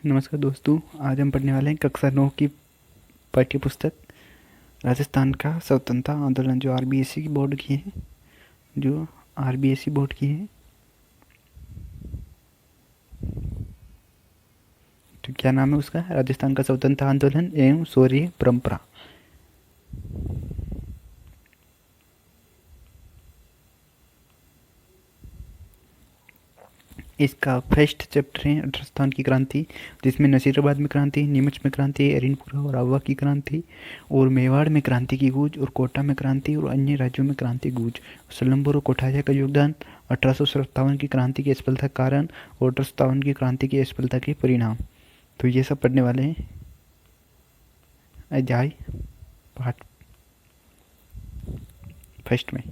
नमस्कार दोस्तों। आज हम पढ़ने वाले हैं कक्षा 9 की पाठ्य पुस्तक राजस्थान का स्वतंत्रता आंदोलन, जो आरबीएसई की बोर्ड की है। तो क्या नाम है उसका? राजस्थान का स्वतंत्रता आंदोलन एवं शौर्य परंपरा। इसका फर्स्ट चैप्टर है राजस्थान की क्रांति, जिसमें नसीराबाद में क्रांति, नीमच में क्रांति, एरनपुरा और आवा की क्रांति, और मेवाड़ में क्रांति की गूंज, और कोटा में क्रांति और अन्य राज्यों में क्रांति गूंज, सलम्बुर और कोठारिया का योगदान, 1857 की क्रांति की असफलता के कारण और 1857 की क्रांति की असफलता के परिणाम। तो ये सब पढ़ने वाले हैं अध्याय पाठ फर्स्ट में।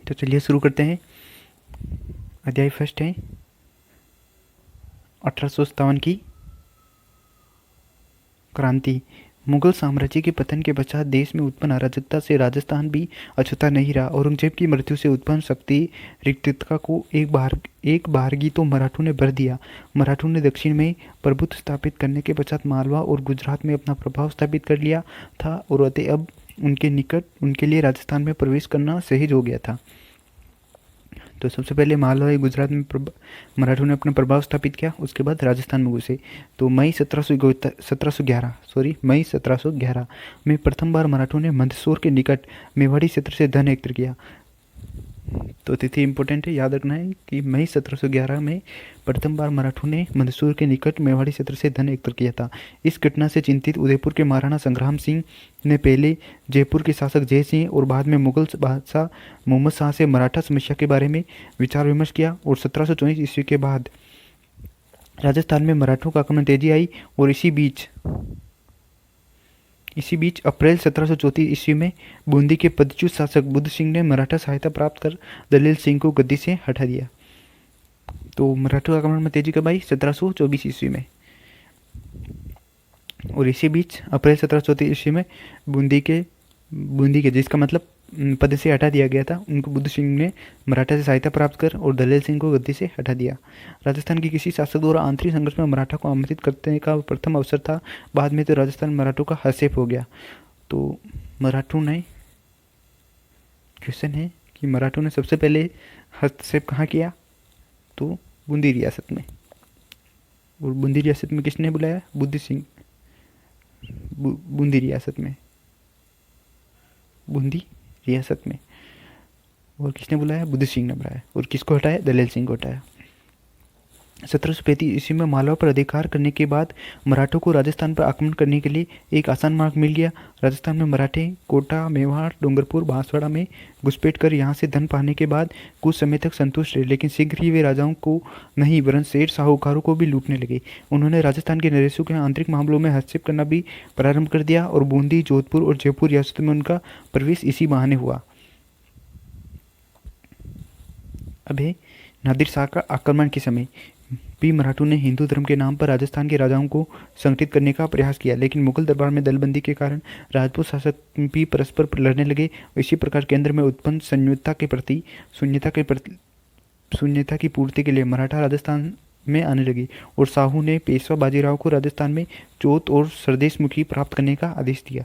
तो चलिए शुरू करते हैं। अध्याय फर्स्ट है 1857 की क्रांति। मुगल साम्राज्य के पतन के पश्चात देश में उत्पन्न अराजकता से राजस्थान भी अछूता नहीं रहा। औरंगजेब की मृत्यु से उत्पन्न शक्ति रिक्तता को एक बारगी तो मराठों ने भर दिया। मराठों ने दक्षिण में प्रभुत्व स्थापित करने के पश्चात मालवा और गुजरात में अपना प्रभाव स्थापित कर लिया था, और अतः अब उनके लिए राजस्थान में प्रवेश करना सहज हो गया था। तो सबसे पहले मालवा गुजरात में मराठों ने अपना प्रभाव स्थापित किया, उसके बाद राजस्थान में घुसे। तो मई 1711 में प्रथम बार मराठों ने मंदसौर के निकट मेवाड़ी क्षेत्र से धन एकत्र किया। तो तिथि इंपॉर्टेंट है, याद रखना है कि मई 1711 में प्रथम बार मराठों ने मंदसौर के निकट मेवाड़ी क्षेत्र से धन एकत्र किया था। इस घटना से चिंतित उदयपुर के महाराणा संग्राम सिंह ने पहले जयपुर के शासक जय सिंह और बाद में मुगल बादशाह मोहम्मद शाह से मराठा समस्या के बारे में विचार विमर्श किया, और 1724 ईस्वी के बाद राजस्थान में मराठों का आक्रमण तेजी आई। और इसी बीच अप्रैल 1734 ईस्वी में बूंदी के पदच्युत शासक बुद्ध सिंह ने मराठा सहायता प्राप्त कर दलेल सिंह को गद्दी से हटा दिया। तो मराठों आक्रमण में तेजी कब आई? 1724 ईस्वी में। और इसी बीच अप्रैल 1734 ईस्वी में बूंदी के जिसका मतलब पद से हटा दिया गया था, उनको बुद्ध सिंह ने मराठा से सहायता प्राप्त कर और दलेल सिंह को गद्दी से हटा दिया। राजस्थान के किसी शासक द्वारा आंतरिक संघर्ष में मराठा को आमंत्रित करने का प्रथम अवसर था। बाद में तो राजस्थान मराठों का हस्तक्षेप हो गया। तो मराठों ने, क्वेश्चन है कि मराठों ने सबसे पहले हस्तक्षेप कहाँ किया? तो बूंदी रियासत में। और बूंदी रियासत में किसने बुलाया? बुद्ध सिंह। बूंदी रियासत में। और किसने बुलाया? बुद्ध सिंह ने बुलाया। और किसको हटाया? दलेल सिंह को हटाया। 1735 ईस्वी में मालवा पर अधिकार करने के बाद मराठों को राजस्थान पर आक्रमण करने के लिए एक आसान मार्ग मिल गया। राजस्थान में मराठे कोटा, मेवाड़, डूंगरपुर, बांसवाड़ा में घुसपैठ कर यहाँ से धन पाने के बाद कुछ समय तक संतुष्ट रहे, लेकिन शीघ्र ही वे राजाओं को नहीं वरन सेठ साहूकारों को भी लूटने लगे। उन्होंने राजस्थान के नरेशों के आंतरिक मामलों में हस्तक्षेप करना भी प्रारंभ कर दिया, और बूंदी, जोधपुर और जयपुर रियासत में उनका प्रवेश इसी बहाने हुआ। अभी नादिर शाह का आक्रमण के समय भी मराठों ने हिंदू धर्म के नाम पर राजस्थान के राजाओं को संगठित करने का प्रयास किया, लेकिन मुगल दरबार में दलबंदी के कारण राजपूत शासक भी परस्पर लड़ने लगे। इसी प्रकार केंद्र में उत्पन्न शून्यता की पूर्ति के लिए मराठा राजस्थान में आने लगे, और साहू ने पेशवा बाजीराव को राजस्थान में चौथ और सरदेशमुखी प्राप्त करने का आदेश दिया।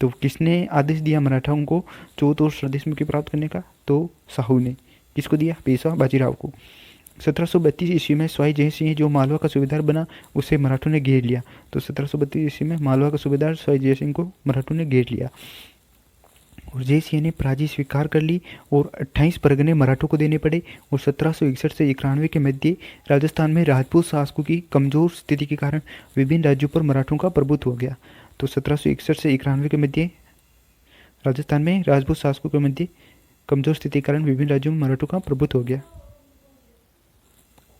तो किसने आदेश दिया मराठाओं को चौथ और सरदेशमुखी प्राप्त करने का? तो साहू ने। किसको दिया? पेशवा बाजीराव को। 1732 ईस्वी में स्वाई जय सिंह जो मालवा का सूबेदार बना, उसे मराठों ने घेर लिया। तो 1732 ईस्वी में मालवा का सूबेदार स्वाई जय सिंह को मराठों ने घेर लिया, और जय सिंह ने पराजय स्वीकार कर ली, और 28 परगने मराठों को देने पड़े। और 1761 से 91 के मध्य राजस्थान में राजपूत शासकों की कमजोर स्थिति के कारण विभिन्न राज्यों पर मराठों का प्रभुत्व हो गया। तो 1761 से 91 के मध्य राजस्थान में राजपूत शासकों के मध्य कमजोर स्थिति के कारण विभिन्न राज्यों में मराठों का प्रभुत्व हो गया।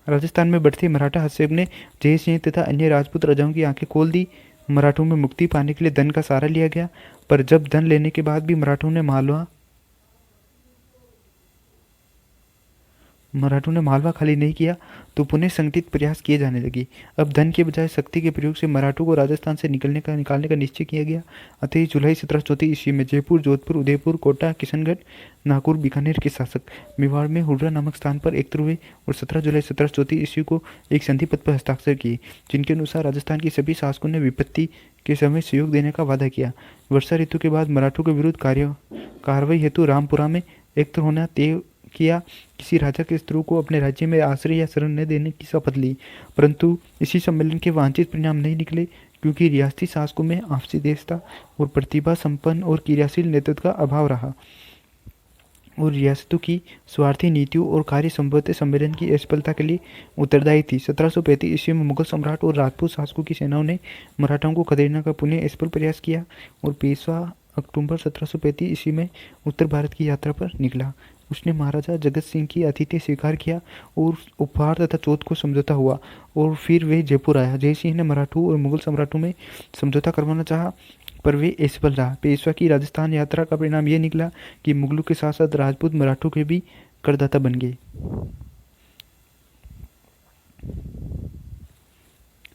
राजस्थान में बढ़ते मराठा हस्तक्षेप ने जय सिंह तथा अन्य राजपूत राजाओं की आंखें खोल दी। मराठों में मुक्ति पाने के लिए धन का सहारा लिया गया, पर जब धन लेने के बाद भी मराठों ने मराठों ने मालवा खाली नहीं किया तो पुनः संगठित प्रयास किए जाने लगे। अब धन के बजाय शक्ति के प्रयोग से मराठों को राजस्थान से निकालने का निश्चय किया गया। अतः जुलाई 1734 ईस्वी में जयपुर, जोधपुर, उदयपुर, कोटा, किशनगढ़, नागौर, बीकानेर के शासक मेवाड़ में हुर्रा नामक स्थान पर एकत्र हुए और 17 जुलाई 1734 ईस्वी को एक संधि पत्र पर हस्ताक्षर किए, जिनके अनुसार राजस्थान के सभी शासकों ने विपत्ति के समय सहयोग देने का वादा किया। वर्षा ऋतु के बाद मराठों के विरुद्ध कार्रवाई हेतु रामपुरा में एकत्र होना तय किया। किसी राजा के स्त्रों को अपने राज्य में आश्रय या शरण न देने की शपथ ली, परंतु इसी सम्मेलन के वांछित परिणाम नहीं निकले, क्योंकि रियासती शासकों में आपसी देशता और प्रतिभा संपन्न और क्रियाशील नेतृत्व का अभाव रहा और रियासतों की स्वार्थी नीतियों और कार्य संभवतः सम्मेलन की असफलता के लिए उत्तरदायी थी। 1735 ईस्वी में मुगल सम्राट और राजपूत शासकों की सेनाओं ने मराठाओं को खदेड़ने का पुनः असफल प्रयास किया और पेशवा अक्टूबर 1735 ईस्वी में उत्तर भारत की यात्रा पर निकला। उसने महाराजा जगत सिंह की आतिथ्य स्वीकार किया और उपहार तथा चौथ को समझौता हुआ और फिर वे जयपुर आया। जयसिंह ने मराठों और मुगल सम्राटों में समझौता करवाना चाहा, पर वे असफल रहा। पेशवा की राजस्थान यात्रा का परिणाम यह निकला कि मुगलों के साथ साथ राजपूत मराठों के भी करदाता बन गए।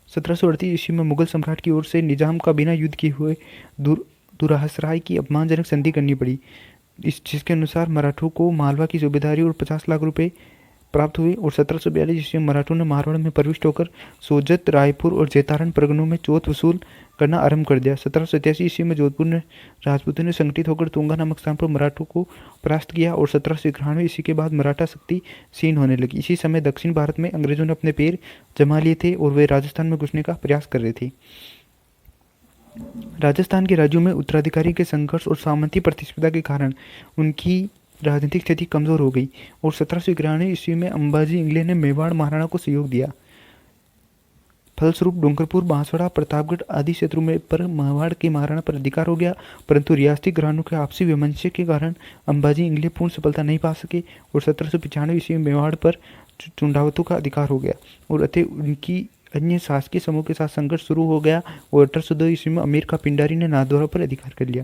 1738 ईस्वी में मुगल सम्राट की ओर से निजाम का बिना युद्ध किए हुए दुराहसराय की अपमानजनक संधि करनी पड़ी, जिसके अनुसार मराठों को मालवा की सूबेदारी और 50 लाख रुपए प्राप्त हुए और 1742 ईस्वी में मराठों ने मारवाड़ में प्रविष्ट होकर सोजत, रायपुर और जैतारण परगनों में चौथ वसूल करना आरंभ कर दिया। 1787 ईस्वी में जोधपुर ने राजपूतों ने संगठित होकर तुंगा नामक स्थान पर मराठों को परास्त किया और 1791 ईस्वी के बाद मराठा शक्ति क्षीण होने लगी। इसी समय दक्षिण भारत में अंग्रेजों ने अपने पैर जमा लिए थे और वे राजस्थान में घुसने का प्रयास कर रहे थे। राजस्थान के राज्यों में उत्तराधिकारी के संघर्ष और सामंती प्रतिस्पर्धा के कारण उनकी राजनीतिक स्थिति कमजोर हो गई और 1791 ईस्वी में अंबाजी इंगले ने मेवाड़ महाराणा को सहयोग दिया। फलस्वरूप डूंगरपुर, बांसवाड़ा, प्रतापगढ़ आदि क्षेत्रों में पर मेवाड़ के महाराणा पर अधिकार हो गया, परंतु रियासती घरानों के आपसी वैमनस्य के कारण अंबाजी इंगले पूर्ण सफलता नहीं पा सके और 1795 ईस्वी में मेवाड़ पर चुंडावतों का अधिकार हो गया और अतः उनकी अन्य शासकीय समूह के साथ संघर्ष शुरू हो गया और 1802 ईस्वी में अमीर का पिंडारी ने नाथद्वारा पर अधिकार कर लिया।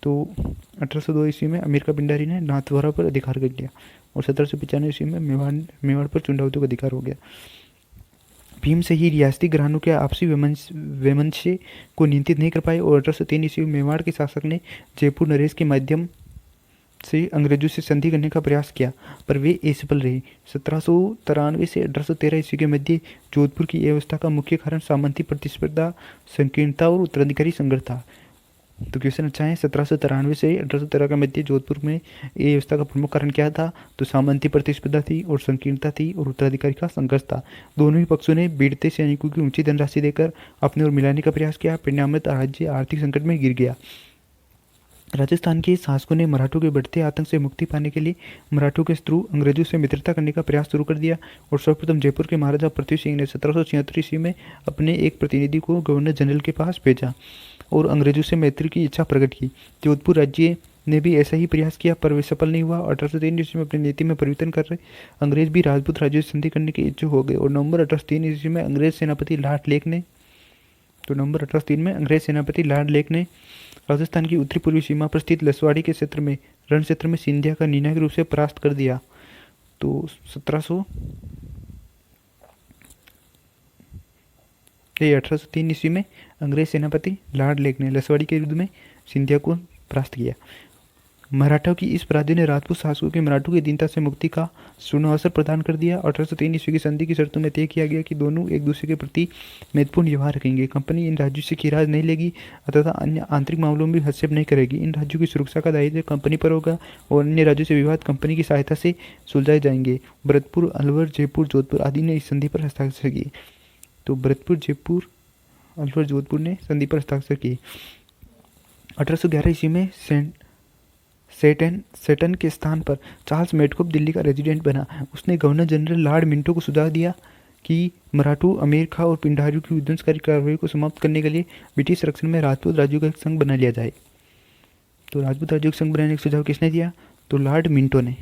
तो 1802 ईस्वी में अमीर का पिंडारी ने नाथद्वारा पर अधिकार कर लिया और 1795 ईस्वी में मेवाड़ पर चुंडावतों का अधिकार हो गया। भीम से ही रियासती घरानों के आपसी वैमनस्य को नियंत्रित नहीं कर पाए और 1803 ईस्वी में मेवाड़ के शासक ने जयपुर नरेश के माध्यम से अंग्रेजों से संधि करने का प्रयास किया, पर वे असफल रहे। 1793 से 1813 ईस्वी के मध्य जोधपुर की अवस्था का मुख्य कारण सामंती प्रतिस्पर्धा, संकीर्णता और उत्तराधिकारी संघर्ष था। तो क्वेश्चन अच्छा है। 1793 से 1813 के मध्य जोधपुर में ये अवस्था का प्रमुख कारण क्या था? तो सामंती प्रतिस्पर्धा थी और संकीर्णता थी और उत्तराधिकारी का संघर्ष था। दोनों ही पक्षों ने बीड़ते सैनिकों की ऊंची धनराशि देकर अपने ओर मिलाने का प्रयास किया। परिणाम राज्य आर्थिक संकट में गिर गया। राजस्थान के शासकों ने मराठों के बढ़ते आतंक से मुक्ति पाने के लिए मराठों के शत्रु अंग्रेजों से मित्रता करने का प्रयास शुरू कर दिया और सर्वप्रथम जयपुर के महाराजा पृथ्वी सिंह ने 1776 ईस्वी में अपने एक प्रतिनिधि को गवर्नर जनरल के पास भेजा और अंग्रेजों से मैत्री की इच्छा प्रकट की। जोधपुर राज्य ने भी ऐसा ही प्रयास किया, पर वे सफल नहीं हुआ। 1803 ईस्वी में अपनी नीति में परिवर्तन कर रहे अंग्रेज भी राजपूत राज्यों से संधि करने के इच्छुक हो गए और नवंबर 1803 ईस्वी में अंग्रेज सेनापति लॉर्ड लेक ने राजस्थान की उत्तरी पूर्वी सीमा पर स्थित लसवाड़ी के क्षेत्र में रण क्षेत्र में सिंधिया का निर्णायक रूप से परास्त कर दिया। तो 1803 ईस्वी में अंग्रेज सेनापति लॉर्ड लेक ने लसवाड़ी के युद्ध में सिंधिया को परास्त किया। मराठों की इस पराजय ने राजपूत शासकों के मराठों की दीनता से मुक्ति का सुवर्ण अवसर प्रदान कर दिया। 1803 ईस्वी की संधि की शर्तों में तय किया गया कि दोनों एक दूसरे के प्रति महत्वपूर्ण व्यवहार रखेंगे। कंपनी इन राज्यों से खीराज नहीं लेगी तथा अन्य आंतरिक मामलों में भी हस्तक्षेप नहीं करेगी। इन राज्यों की सुरक्षा का दायित्व कंपनी पर होगा और अन्य राज्यों से विवाद कंपनी की सहायता से सुलझाए जाएंगे। भरतपुर, अलवर, जयपुर, जोधपुर आदि ने इस संधि पर हस्ताक्षर किए। तो भरतपुर, जयपुर, अलवर, जोधपुर ने संधि पर हस्ताक्षर किए। 1811 ईस्वी में सेटन के स्थान पर चार्ल्स मेडकोप दिल्ली का रेजिडेंट बना। उसने गवर्नर जनरल लॉर्ड मिंटो को सुझाव दिया कि मराठों, अमीर खां और पिंडारियों की विध्वंसकारी कार्रवाई को समाप्त करने के लिए ब्रिटिश संरक्षण में राजपूत राज्यों का एक संघ बना लिया जाए। तो राजपूत राज्यों का संघ बनाने का सुझाव किसने दिया? तो लॉर्ड मिंटो ने।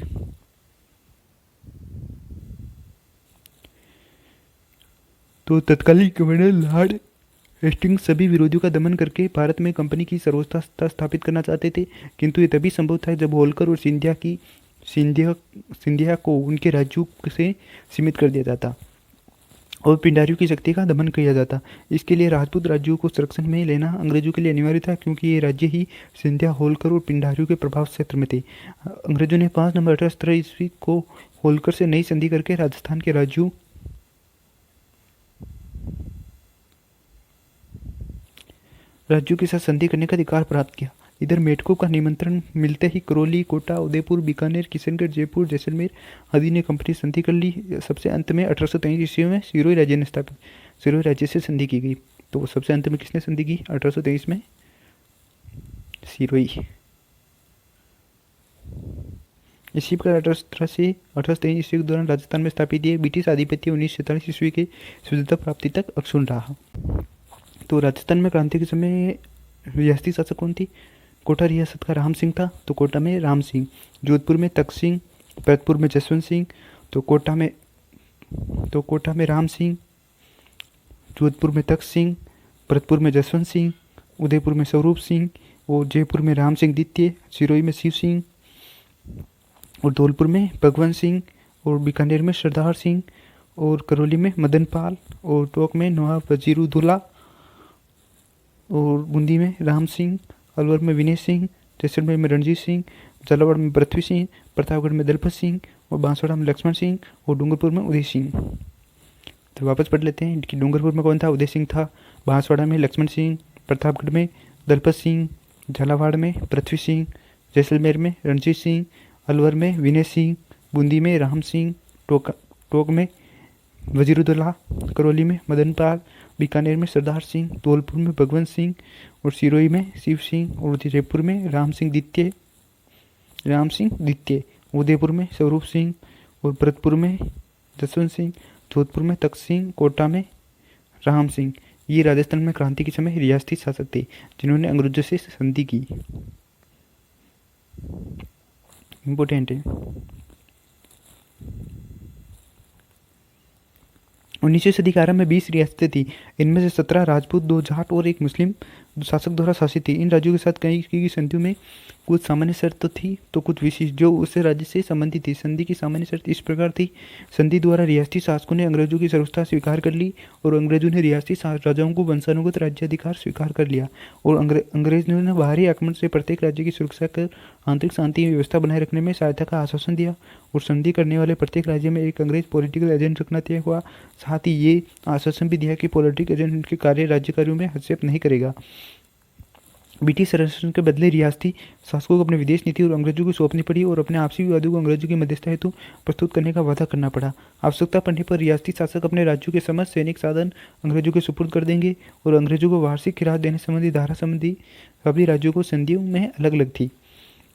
तो तत्कालीन गवर्नर लॉर्ड हेस्टिंग्स सभी विरोधियों का दमन करके भारत में कंपनी की सर्वोच्चता स्थापित करना चाहते थे, किंतु ये तभी संभव था जब होलकर और सिंधिया की सिंधिया को उनके राज्यों से सीमित कर दिया जाता और पिंडारियों की शक्ति का दमन किया जाता। इसके लिए राजपूत राज्यों को संरक्षण में लेना अंग्रेजों के लिए अनिवार्य था, क्योंकि ये राज्य ही सिंधिया, होलकर और पिंडारियों के प्रभाव क्षेत्र में थे। अंग्रेजों ने 5 नवंबर 1817 ईस्वी को होलकर से नई संधि करके राजस्थान के राज्यों के साथ संधि करने का अधिकार प्राप्त किया। इधर मेढकों का निमंत्रण मिलते ही करौली, कोटा, उदयपुर, बीकानेर, किशनगढ़, जयपुर, जैसलमेर आदि ने कंपनी संधि कर ली। सबसे अंत में 1823 ईस्वी में सिरोही राज्य ने स्थापित सिरोही राज्य से संधि की गई। तो सबसे अंत में किसने संधि की? 1823 में सिरोही। इसी प्रकार 1817 से 1823 ईस्वी के दौरान राजस्थान में स्थापित ये ब्रिटिश आधिपत्य 1947 ईस्वी के स्वतंत्रता प्राप्ति तक अक्षुण्ण रहा। तो राजस्थान में क्रांति के समय रियासती शासक कौन थी? कोटा रियासत का राम सिंह था, तो कोटा में राम सिंह। जोधपुर में तख्त सिंह, भरतपुर में जसवंत सिंह। तो कोटा में राम सिंह, जोधपुर में तख्त सिंह, भरतपुर में जसवंत सिंह, उदयपुर में स्वरूप सिंह और जयपुर में राम सिंह द्वितीय, सिरोही में शिव सिंह और धौलपुर में भगवंत सिंह और बीकानेर में सरदार सिंह और करौली में मदन पाल और टोंक में नवाब वजीरुद्दौला और बूंदी में राम सिंह, अलवर में विनय सिंह, जैसलमेर में रणजीत सिंह, झालावाड़ में पृथ्वी सिंह, प्रतापगढ़ में दलपत सिंह और बांसवाड़ा में लक्ष्मण सिंह और डूंगरपुर में उदय सिंह। तो वापस पढ़ लेते हैं कि डूंगरपुर में कौन था? उदय सिंह था। बांसवाड़ा में लक्ष्मण सिंह, प्रतापगढ़ में दलपत सिंह, झालावाड़ में पृथ्वी सिंह, जैसलमेर में रणजीत सिंह, अलवर में विनय सिंह, बूंदी में राम सिंह, टोंक में वजीरुद्दौला, करौली में मदन पाल, बीकानेर में सरदार सिंह, धौलपुर में भगवंत सिंह और सिरोही में शिव सिंह और जयपुर में राम सिंह द्वितीय, उदयपुर में स्वरूप सिंह और भरतपुर में जसवंत सिंह, जोधपुर में तख्त सिंह, कोटा में राम सिंह। ये राजस्थान में क्रांति के समय रियासती शासक थे जिन्होंने अंग्रेजों से संधि की। इम्पोर्टेंट है। 19वीं सदी के आरंभ में 20 रियासतें थी। इनमें से 17 राजपूत, 2 जाट और 1 मुस्लिम शासक द्वारा शासित थी। इन राज्यों के साथ कई की संधियों में कुछ सामान्य शर्त तो थी तो कुछ विशेष जो उस राज्य से संबंधित थी। संधि की सामान्य शर्त इस प्रकार थी। संधि द्वारा रियासती शासकों ने अंग्रेजों की सर्वथा स्वीकार कर ली और अंग्रेजों ने रियासती राजाओं को वंशानुगत राज्याधिकार स्वीकार कर लिया और अंग्रेजों ने बाहरी आक्रमण से प्रत्येक राज्य की सुरक्षा कर आंतरिक शांति व्यवस्था बनाए रखने में सहायता का आश्वासन दिया और संधि करने वाले प्रत्येक राज्य में एक अंग्रेज पॉलिटिकल एजेंट रखना तय हुआ। साथ ही ये आश्वासन भी दिया कि पॉलिटिकल एजेंट उनके राज्य कार्यों में हस्तक्षेप नहीं करेगा। ब्रिटिश शासन के बदले रियासती शासकों को अपनी विदेश नीति और अंग्रेजों को सौंपनी पड़ी और अपने आपसी विवादों को अंग्रेजों की मध्यस्थता हेतु प्रस्तुत करने का वादा करना पड़ा। आवश्यकता पड़ने पर रियासती शासक अपने राज्यों के समस्त सैनिक साधन अंग्रेजों के सुपुर्द कर देंगे और अंग्रेजों को वार्षिक खिराज देने संबंधी धारा संबंधी सभी राज्यों को संधियों में अलग अलग थी।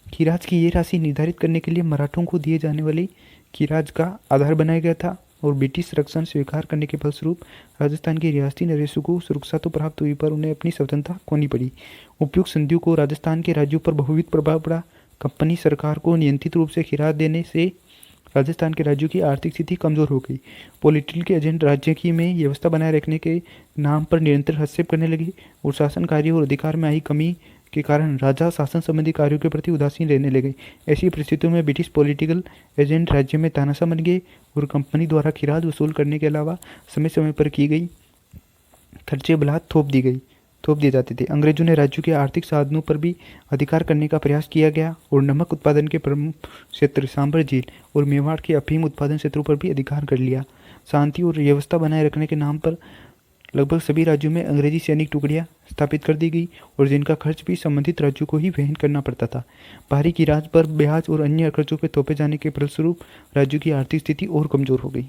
खिराज की ये राशि निर्धारित करने के लिए मराठों को दिए जाने वाले खिराज का आधार बनाया गया था और ब्रिटिश संरक्षण स्वीकार करने के फलस्वरूप राजस्थान के रियासती नरेशों को सुरक्षा तो प्राप्त हुई पर उन्हें अपनी स्वतंत्रता खोनी पड़ी। उपयुक्त संधियों को राजस्थान के राज्यों पर बहुविध प्रभाव पड़ा। कंपनी सरकार को नियंत्रित रूप से खिराज देने से राजस्थान के राज्यों की आर्थिक स्थिति कमजोर हो गई। पॉलिटिकल एजेंट राज्य की में व्यवस्था बनाए रखने के नाम पर निरंतर हस्तक्षेप करने लगे और शासन कार्य और अधिकार में आई कमी के कारण राजा शासन संबंधी कार्यों के प्रति उदासीन रहने लगे। ऐसी परिस्थितियों में ब्रिटिश पॉलिटिकल एजेंट राज्य में तानाशाह बन गए और कंपनी द्वारा खिराज वसूल करने के अलावा समय समय पर की गई खर्चे बलात् थोप दिए जाते थे। अंग्रेजों ने राज्यों के आर्थिक साधनों पर भी अधिकार करने का प्रयास किया गया और नमक उत्पादन के प्रमुख क्षेत्र सांभर झील और मेवाड़ के अफीम उत्पादन क्षेत्रों पर भी अधिकार कर लिया। शांति और व्यवस्था बनाए रखने के नाम पर लगभग सभी राज्यों में अंग्रेजी सैनिक टुकड़ियां स्थापित कर दी गई और जिनका खर्च भी संबंधित राज्यों को ही वहन करना पड़ता था। भारी खिराज पर ब्याज और अन्य खर्चों पर थोपे जाने के फलस्वरूप राज्यों की आर्थिक स्थिति और कमजोर हो गई।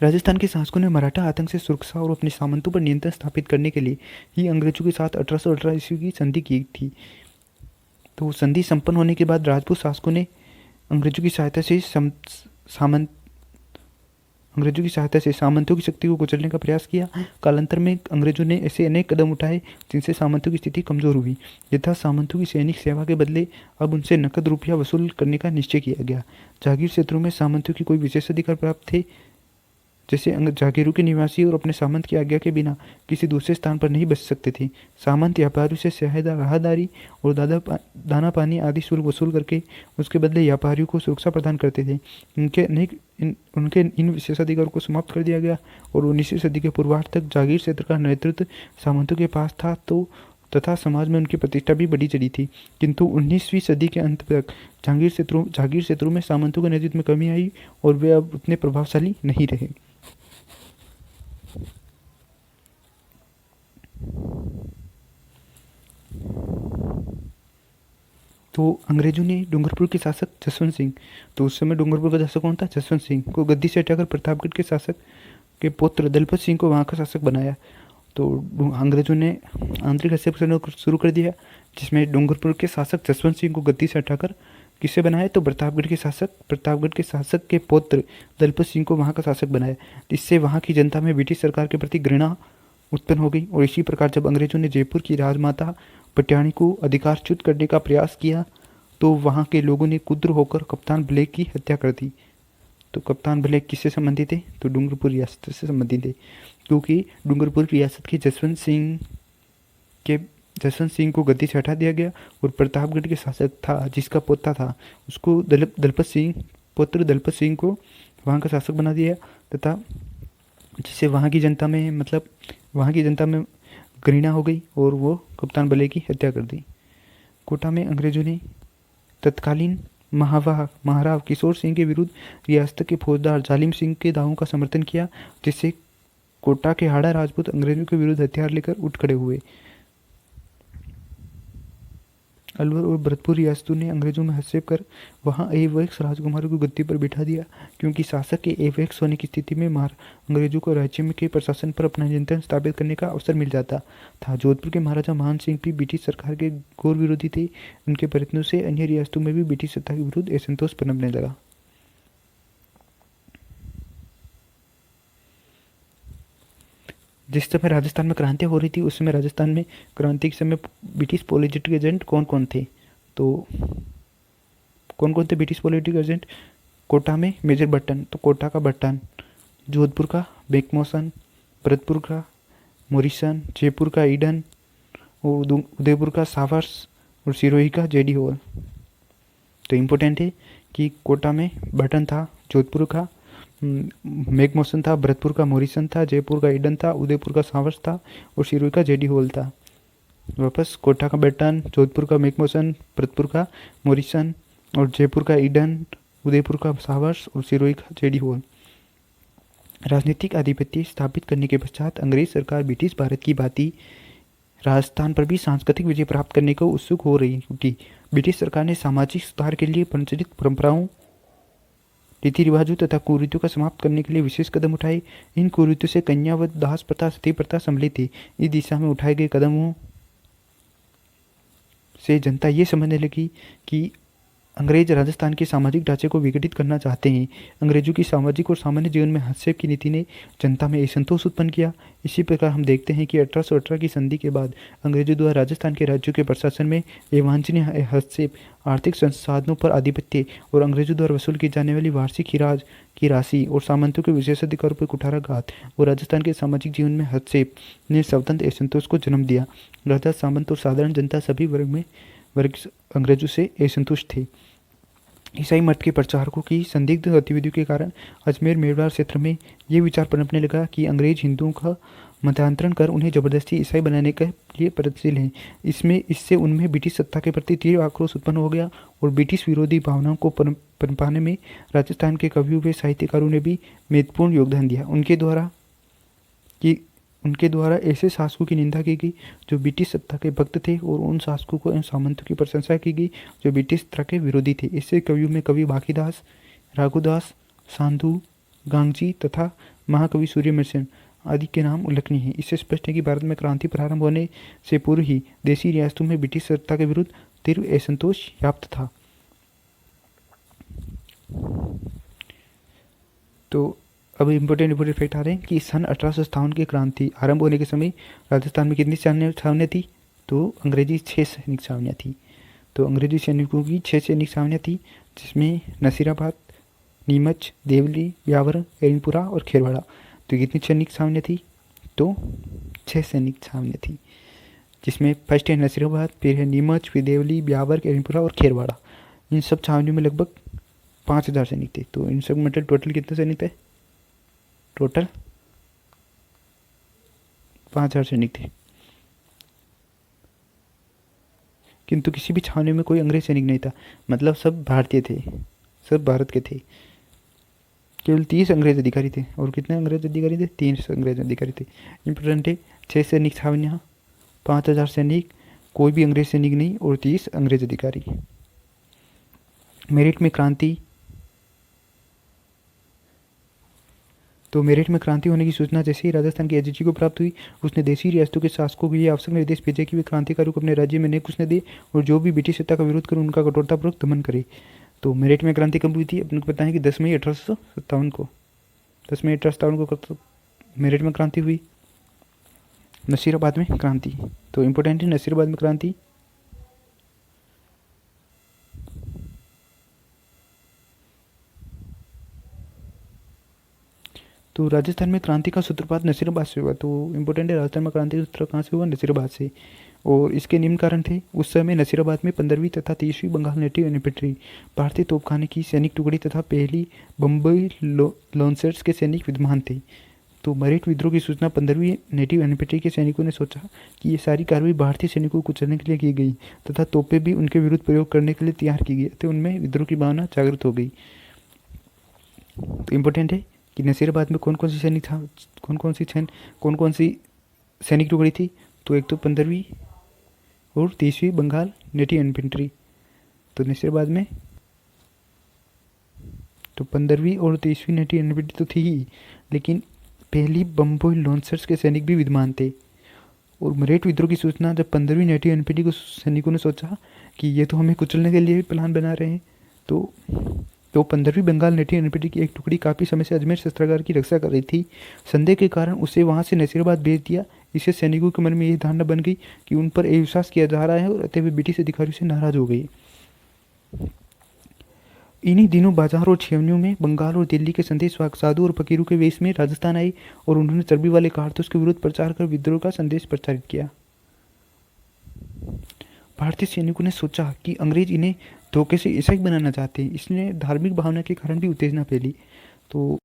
राजस्थान के शासकों ने मराठा आतंक से सुरक्षा और अपने सामंतों पर नियंत्रण स्थापित करने के लिए ही अंग्रेजों के साथ 1818 ईस्वी की संधि की थी। तो संधि संपन्न होने के बाद राजपूत शासकों ने अंग्रेजों की सहायता से सामंतों की शक्ति को कुचलने का प्रयास किया। कालांतर में अंग्रेजों ने ऐसे अनेक कदम उठाए जिनसे सामंतों की स्थिति कमजोर हुई। यथा सामंतों की सैनिक सेवा के बदले अब उनसे नकद रुपया वसूल करने का निश्चय किया गया। जागीर क्षेत्रों में सामंतों की कोई विशेष अधिकार प्राप्त थे जैसे जागीरों के निवासी और अपने सामंत की आज्ञा के बिना किसी दूसरे स्थान पर नहीं बस सकते थे। सामंत व्यापारियों से सहायता, राहदारी और दाना पानी आदि शुल्क वसूल करके उसके बदले व्यापारियों को सुरक्षा प्रदान करते थे। उनके इन विशेषाधिकारों को समाप्त कर दिया गया और 19वीं सदी के पूर्वार्ध तक जागीर क्षेत्र का नेतृत्व सामंतों के पास था तथा समाज में उनकी प्रतिष्ठा भी बढ़ी चली थी। किंतु 19वीं सदी के अंत तक जागीर क्षेत्रों में सामंतों के नेतृत्व में कमी आई और वे अब उतने प्रभावशाली नहीं रहे। तो अंग्रेजों ने डूंगरपुर के शासक जसवंत सिंह, तो उस समय डूंगरपुर का शासक कौन था? जसवंत सिंह को गद्दी से हटाकर प्रतापगढ़ के शासक के पुत्र दलपत सिंह को वहाँ का शासक बनाया। तो अंग्रेजों ने आंतरिक हस्तक्षेप शुरू कर दिया, जिसमें डूंगरपुर के शासक जसवंत सिंह को गद्दी से हटाकर किसे बनाया? तो प्रतापगढ़ के शासक के पुत्र दलपत सिंह को वहाँ का शासक बनाया। इससे वहाँ की जनता में ब्रिटिश सरकार के प्रति घृणा उत्पन्न हो गई। और इसी प्रकार जब अंग्रेजों ने जयपुर की राजमाता पटियाणी को अधिकारच्युत करने का प्रयास किया तो वहाँ के लोगों ने क्रुद्ध होकर कप्तान ब्लेक की हत्या कर दी। तो कप्तान ब्लेक किससे संबंधित थे? तो डूंगरपुर रियासत से संबंधित थे, क्योंकि डूंगरपुर रियासत के जसवंत सिंह को गद्दी से हटा दिया गया और प्रतापगढ़ के शासक था जिसका पोता था उसको पुत्र दलपत सिंह को वहाँ का शासक बना दिया, तथा जिससे वहाँ की जनता में घृणा हो गई और वो कप्तान ब्लेक की हत्या कर दी। कोटा में अंग्रेजों ने तत्कालीन महाराव किशोर सिंह के विरुद्ध रियासत के फौजदार जालिम सिंह के दावों का समर्थन किया, जिससे कोटा के हाड़ा राजपूत अंग्रेजों के विरुद्ध हथियार लेकर उठ खड़े हुए। अलवर और भरतपुर रियासतों ने अंग्रेजों में हस्तक्षेप कर वहां एवैक्स राजकुमारों को गद्दी पर बिठा दिया, क्योंकि शासक के एवैक्स होने की स्थिति में अंग्रेजों को राज्य में के प्रशासन पर अपना नियंत्रण स्थापित करने का अवसर मिल जाता था। जोधपुर के महाराजा मान सिंह भी ब्रिटिश सरकार के घोर विरोधी थे। उनके प्रयत्नों से अन्य रियासतों में भी ब्रिटिश सत्ता के विरुद्ध असंतोष पनपने लगा। जिस समय राजस्थान में क्रांति हो रही थी उस समय राजस्थान में क्रांति के समय ब्रिटिश पॉलिटिकल एजेंट कौन कौन थे? तो कौन कौन थे ब्रिटिश पॉलिटिकल एजेंट? कोटा में मेजर बर्टन, तो कोटा का बर्टन, जोधपुर का मैकमोहन, भरतपुर का मॉरिसन, जयपुर का ईडन और उदयपुर का सावर्स और सिरोही का जेडी हॉल। तो इम्पोर्टेंट है कि कोटा में बर्टन था, जोधपुर का मैकमोहन था, भरतपुर का मॉरिसन था, जयपुर का ईडन था, उदयपुर का सावर्स था और सिरोही का जेडी हॉल था। वापस कोटा का बर्टन, जोधपुर का मैकमोहन, भरतपुर का मॉरिसन और जयपुर का ईडन, उदयपुर का सावर्स और सिरोही का जेडी हॉल। राजनीतिक आधिपत्य स्थापित करने के पश्चात अंग्रेज सरकार ब्रिटिश भारत की भांति राजस्थान पर भी सांस्कृतिक विजय प्राप्त करने को उत्सुक हो रही, क्योंकि ब्रिटिश सरकार ने सामाजिक सुधार के लिए प्रचलित परंपराओं, रीति रिवाजों तथा कुरीतियों का समाप्त करने के लिए विशेष कदम उठाए। इन कुरीतियों से कन्या व दास प्रथा, सती प्रथा सम्मिलित थी। इस दिशा में उठाए गए कदमों से जनता ये समझने लगी कि अंग्रेज राजस्थान के सामाजिक ढांचे को विघटित करना चाहते हैं। अंग्रेजों की सामाजिक और सामान्य जीवन में हस्तक्षेप की नीति ने जनता में असंतोष उत्पन्न किया। इसी प्रकार हम देखते हैं कि 1818 की संधि के बाद अंग्रेजों द्वारा राजस्थान के राज्यों के प्रशासन में अवांछनीय हस्तक्षेप, आर्थिक संसाधनों पर आधिपत्य और अंग्रेजों द्वारा वसूल की जाने वाली वार्षिक खिराज की राशि और सामंतों के विशेषाधिकारों पर कुठाराघात और राजस्थान के सामाजिक जीवन में हस्तक्षेप ने स्वतंत्र असंतोष को जन्म दिया। राजा, सामंत और साधारण जनता सभी वर्ग अंग्रेजों से असंतुष्ट थे। ईसाई मत के प्रचारकों की संदिग्ध गतिविधियों के कारण अजमेर मेवाड़ क्षेत्र में ये विचार पनपने लगा कि अंग्रेज हिंदुओं का मतांतरण कर उन्हें जबरदस्ती ईसाई बनाने के लिए प्रयत्नशील हैं। इससे उनमें ब्रिटिश सत्ता के प्रति तीव्र आक्रोश उत्पन्न हो गया और ब्रिटिश विरोधी भावनाओं को पनपाने में राजस्थान के कवियों व साहित्यकारों ने भी महत्वपूर्ण योगदान दिया। उनके द्वारा ऐसे शासकों की निंदा की गई जो ब्रिटिश सत्ता के भक्त थे और उन शासकों को इन सामंतों की प्रशंसा की गई जो ब्रिटिश सत्ता के विरोधी थे। इससे कवियों में कवि बाकीदास, राघुदास, सांधु, गांगजी तथा महाकवि सूर्यमर्शन आदि के नाम उल्लेखनीय हैं। इससे स्पष्ट है कि भारत में क्रांति प्रारंभ होने से पूर्व ही देशी रियासतों में ब्रिटिश सत्ता के विरुद्ध तीव्र असंतोष व्याप्त था। तो अब इम्पोर्टेंट फैक्ट आ रहे हैं कि सन 1857 की क्रांति आरंभ होने के समय राजस्थान में कितनी छावनियाँ थी? तो अंग्रेजी 6 सैनिक छावनियाँ थी। तो अंग्रेजी सैनिकों की 6 सैनिक छावनियाँ थी, जिसमें नसीराबाद, नीमच, देवली, ब्यावर, एरनपुरा और खेरवाड़ा। तो कितनी सैनिक छावनियाँ थी? तो 6 सैनिक छावनियाँ थी, जिसमें फर्स्ट है नसीराबाद, फिर है नीमच, फिर देवली, ब्यावर, एरनपुरा और खेरवाड़ा। इन सब छावनियों में लगभग 5,000 सैनिक थे। तो इन सब मतलब टोटल कितने सैनिक थे? टोटल 5,000 सैनिक थे। किंतु किसी भी छावनी में कोई अंग्रेज सैनिक नहीं था, मतलब सब भारतीय थे, सब भारत के थे। केवल 30 अंग्रेज अधिकारी थे। और कितने अंग्रेज अधिकारी थे? 30 अंग्रेज अधिकारी थे। इंपॉर्टेंट है, 6 सैनिक छावनियाँ, 5,000 सैनिक, कोई भी अंग्रेज सैनिक नहीं और 30 अंग्रेज अधिकारी। मेरठ में क्रांति। तो मेरठ में क्रांति होने की सूचना जैसे ही राजस्थान की एजेंसी को प्राप्त हुई, उसने देशी रियासतों के शासकों को ये आवश्यक निर्देश भेजे कि वे क्रांतिकारियों को अपने राज्य में न घुसने दे और जो भी ब्रिटिश सत्ता का विरोध करे उनका कठोरतापूर्वक दमन करे। तो मेरठ में क्रांति कब हुई थी? अपने को पता है कि 10 मई 1857 को, 10 मई 1857 को मेरठ में क्रांति हुई। नसीराबाद में क्रांति, तो इम्पोर्टेंट है नसीराबाद में क्रांति। तो राजस्थान में क्रांति का सूत्रपात नसीराबाद से हुआ। तो इम्पोर्टेंट है, राजस्थान में क्रांति का सूत्र कहाँ से हुआ? नसीराबाद से। और इसके निम्न कारण थे। उस समय नसीराबाद में 15वीं तथा 30वीं बंगाल नेटिव इन्फेंट्री, भारतीय तोपखाने की सैनिक टुकड़ी तथा पहली बम्बई लॉन्सर्स के सैनिक विद्यमान थे। तो मेरठ विद्रोह की सूचना 15वीं नेटिव इन्फेंट्री के सैनिकों ने सोचा कि ये सारी कार्रवाई भारतीय सैनिकों को कुचलने के लिए की गई तथा तोपें भी उनके विरुद्ध प्रयोग करने के लिए तैयार की गई, तो उनमें विद्रोह की भावना जागृत हो गई। तो इम्पोर्टेंट है कि नसीराबाद में कौन कौन सी सैनिक था, कौन कौन सी सैनिक टुकड़ी थी? तो एक तो 15वीं और 30वीं बंगाल नेटिव इन्फेंट्री। तो नसीराबाद में तो 15वीं और 30वीं नेटिव इन्फेंट्री तो थी ही, लेकिन पहली बम्बई लॉन्सर्स के सैनिक भी विद्यमान थे। और मेरठ विद्रोह की सूचना जब 15वीं नेटिव इन्फेंट्री को सैनिकों ने सोचा कि ये तो हमें कुचलने के लिए भी प्लान बना रहे हैं, तो 15वीं बंगाल नेटिव इन्फेंट्री की एक टुकड़ी काफ़ी समय से अजमेर शस्त्रागार की रक्षा कर रही थी। संदेह के कारण उसे वहां से नसीराबाद भेज दिया। इससे सैनिकों के मन में यही धारणा बन गई कि उन पर अविश्वास किया जा रहा है और अतः वे ब्रिटिश अधिकारियों से नाराज हो गए। इन्हीं दिनों बाजार और छेवनियों में बंगाल और दिल्ली के संदेश साधु और फकीरों के वेश में राजस्थान आए और उन्होंने चर्बी वाले कारतूस के विरुद्ध प्रचार कर विद्रोह का संदेश प्रचारित किया। भारतीय सैनिकों ने सोचा कि अंग्रेज इन्हें धोखे से ईसाई बनाना चाहते हैं, इसने धार्मिक भावना के कारण भी उत्तेजना फैली। तो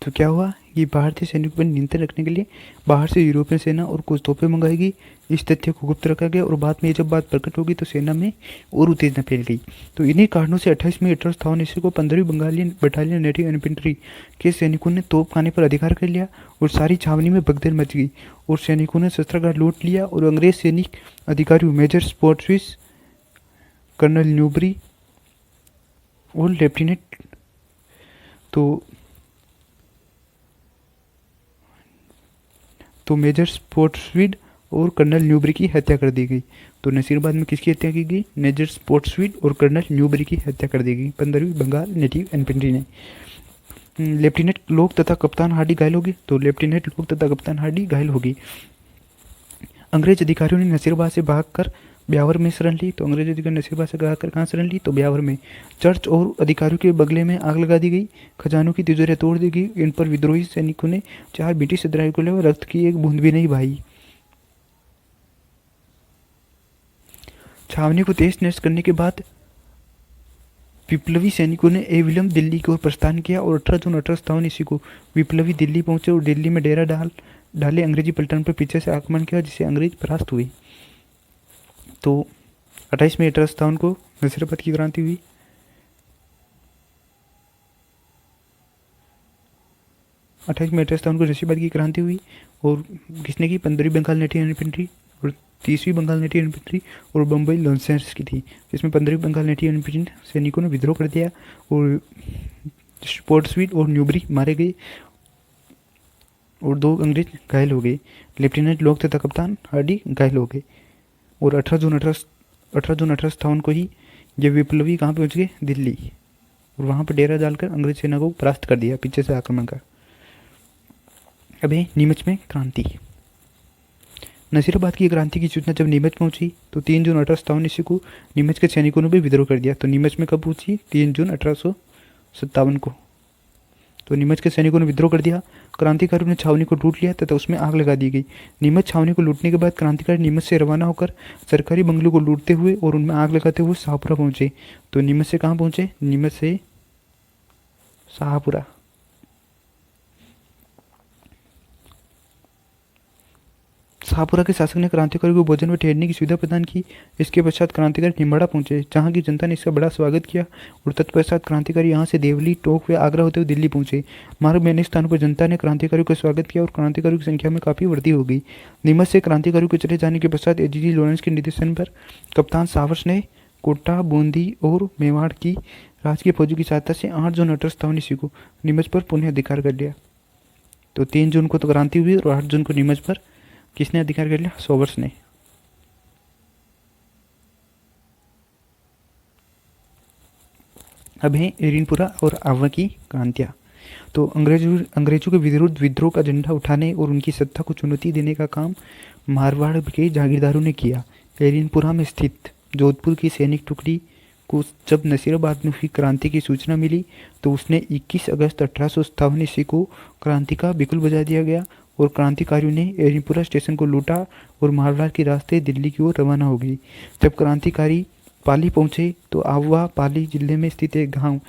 क्या हुआ कि भारतीय सैनिकों पर नियंत्रण रखने के लिए बाहर से यूरोपियन सेना और कुछ तोपें मंगाई गई। इस तथ्य को गुप्त रखा गया और बाद में जब बात प्रकट होगी तो सेना में और उत्तेजना फैल गई। तो इन्हीं कारणों से 28 मई 1857 ईस्वी को 15वीं बंगाली बटालियन नेटिव इन्फेंट्री के सैनिकों ने तोप खाने पर अधिकार कर लिया और सारी छावनी में भगदड़ मच गई और सैनिकों ने शस्त्रागार लूट लिया और अंग्रेज सैनिक अधिकारियों मेजर स्पॉट्सविस, कर्नल न्यूबरी और लेफ्टिनेंट तो मेजर स्पोर्ट्सविड और कर्नल न्यूबरी की हत्या कर दी गई। तो नसीराबाद में किसकी हत्या की गई? मेजर स्पोर्ट्सविड और कर्नल न्यूबरी की हत्या कर दी गई 15वीं बंगाल नेटिव इन्फेंट्री ने। लेफ्टिनेंट लोक तथा कप्तान हार्डी घायल हो गए। तो लेफ्टिनेंट लोक तथा कप्तान हार्डी घायल हो गई। अंग्रेज अधिकारियों ने नसीराबाद से भागकर ब्यावर में शरण ली। तो अंग्रेज अधिकारी नसीराबाद से भागकर कहाँ शरण ली? तो ब्यावर में। चर्च और अधिकारियों के बगले में आग लगा दी गई, खजानों की तिजोरियां तोड़ दी गई। इन पर विद्रोही सैनिकों ने 4 ब्रिटिश अधिकारियों को ले रक्त की एक बूंद भी नहीं बहाई। छावनी को तहस नहस करने के बाद विप्लवी सैनिकों ने अविलंब दिल्ली की ओर प्रस्थान किया और 18 जून 1857 ईस्वी को विप्लवी दिल्ली पहुंचे और दिल्ली में डेरा डाले अंग्रेजी पलटन पर पीछे से आक्रमण किया, जिससे अंग्रेज परास्त हुए। तो 28 मई 1857 को नसीराबाद की क्रांति हुई। को नसीराबाद की क्रांति हुई और किसने की? 15वीं बंगाल नेटिव इन्फेंट्री और 30वीं बंगाल नेटिव इन्फेंट्री और बम्बई लॉन्सर्स की थी, जिसमें 15वीं बंगाल नेटिव इन्फेंट्री सैनिकों ने विद्रोह कर दिया और स्पोर्ट्सविड और न्यूबरी मारे गए और 2 अंग्रेज घायल हो गए। लेफ्टिनेंट लोक तथा कप्तान हार्डी घायल हो गए। और 18 जून 1857 को ही ये विप्लवी कहाँ पहुँच गए? दिल्ली। और वहाँ पर डेरा डालकर अंग्रेज सेना को परास्त कर दिया पीछे से आक्रमण कर। अभी नीमच में क्रांति। नसीराबाद की क्रांति की सूचना जब नीमच पहुंची तो 3 जून 1857 ईस्वी को नीमच के सैनिकों ने भी विद्रोह कर दिया। तो नीमच में कब पहुंची? 3 जून 1857 को। तो नीमच के सैनिकों ने विद्रोह कर दिया। क्रांतिकारियों ने छावनी को लूट लिया तथा उसमें आग लगा दी गई। नीमच छावनी को लूटने के बाद क्रांतिकारी नीमच से रवाना होकर सरकारी बंगलों को लूटते हुए और उनमें आग लगाते हुए शाहपुरा पहुंचे। तो नीमच से कहाँ पहुंचे? नीमच से शाहपुरा। शाहपुरा के शासक ने क्रांतिकारियों को भोजन व ठहरने की सुविधा प्रदान की। इसके पश्चात क्रांतिकारी निम्बाड़ा पहुंचे, जहां की जनता ने इसका बड़ा स्वागत किया और तत्पश्चात क्रांतिकारी यहां से देवली, टोंक व आगरा होते हुए दिल्ली पहुंचे। मार्ग में अनेक स्थानों पर जनता ने क्रांतिकारियों का स्वागत किया और क्रांतिकारियों की संख्या में काफ़ी वृद्धि हो गई। नीमच से क्रांतिकारियों के चले जाने के पश्चात एजीजी लॉरेंस के निर्देशन पर कप्तान सावर्स ने कोटा, बूंदी और मेवाड़ की राजकीय फौजों की सहायता से 8 जून 1857 को नीमच पर पुनः अधिकार कर लिया। तो 3 जून को तो क्रांति हुई और 8 जून को नीमच पर किसने अधिकार कर लिया? सावर्स ने। अब है एरिनपुरा और आवा की क्रांतियाँ। तो अंग्रेजों के विरुद्ध विद्रोह का झंडा उठाने और उनकी सत्ता को चुनौती देने का काम मारवाड़ के जागीरदारों ने किया। एरिनपुरा में स्थित जोधपुर की सैनिक टुकड़ी को जब नसीराबाद में हुई क्रांति की सूचना मिली तो उसने 21 अगस्त 1857 ईस्वी को क्रांति का बिगुल बजा दिया गया और क्रांतिकारियों ने एरिनपुरा स्टेशन को लूटा और मारवाड़ के रास्ते दिल्ली की ओर रवाना हो गई। जब क्रांतिकारी पाली पहुंचे तो आवा पाली जिले में स्थित एक गांव